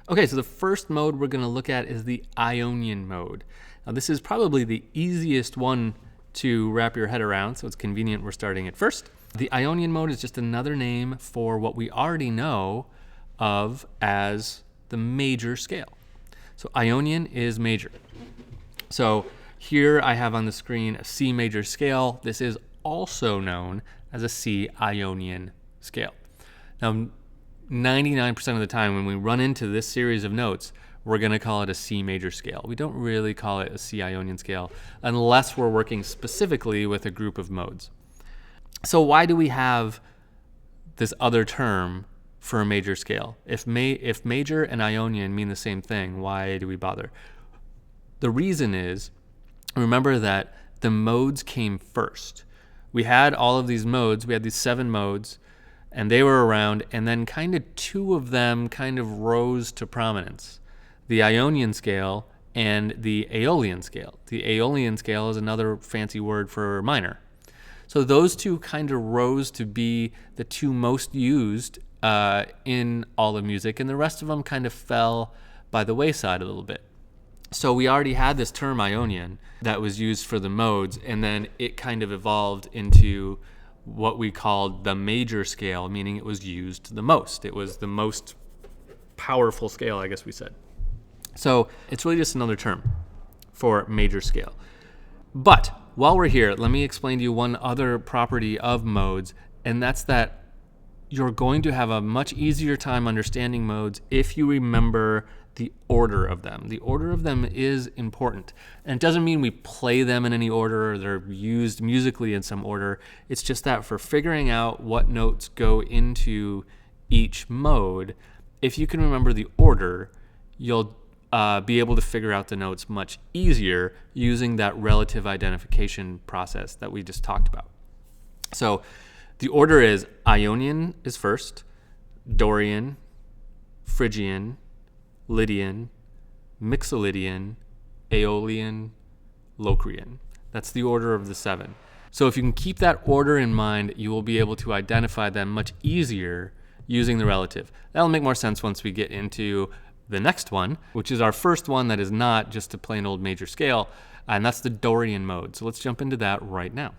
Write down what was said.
Okay, so the first mode we're going to look at is the Ionian mode. Now this is probably the easiest one to wrap your head around, so it's convenient we're starting it first. The Ionian mode is just another name for what we already know of as the major scale. So Ionian is major. So here I have on the screen a C major scale. This is also known as a C Ionian scale. Now, 99% of the time when we run into this series of notes, we're going to call it a C major scale. We don't really call it a C Ionian scale unless we're working specifically with a group of modes. So why do we have this other term for a major scale? If major and Ionian mean the same thing, why do we bother? The reason is, remember that the modes came first. We had all of these modes, we had these 7 modes, and they were around, and then kind of 2 of them kind of rose to prominence. The Ionian scale and the Aeolian scale. The Aeolian scale is another fancy word for minor. So those 2 kind of rose to be the 2 most used in all of music, and the rest of them kind of fell by the wayside a little bit. So we already had this term Ionian that was used for the modes, and then it kind of evolved into what we called the major scale, meaning it was used the most. It was the most powerful scale, I guess we said. So it's really just another term for major scale. But while we're here, let me explain to you one other property of modes, and that's that you're going to have a much easier time understanding modes if you remember the order of them. The order of them is important. And it doesn't mean we play them in any order or they're used musically in some order. It's just that for figuring out what notes go into each mode, if you can remember the order, you'll be able to figure out the notes much easier using that relative identification process that we just talked about. So the order is Ionian is first, Dorian, Phrygian, Lydian, Mixolydian, Aeolian, Locrian. That's the order of the 7. So if you can keep that order in mind, you will be able to identify them much easier using the relative. That'll make more sense once we get into the next one, which is our first one that is not just a plain old major scale, and that's the Dorian mode. So let's jump into that right now.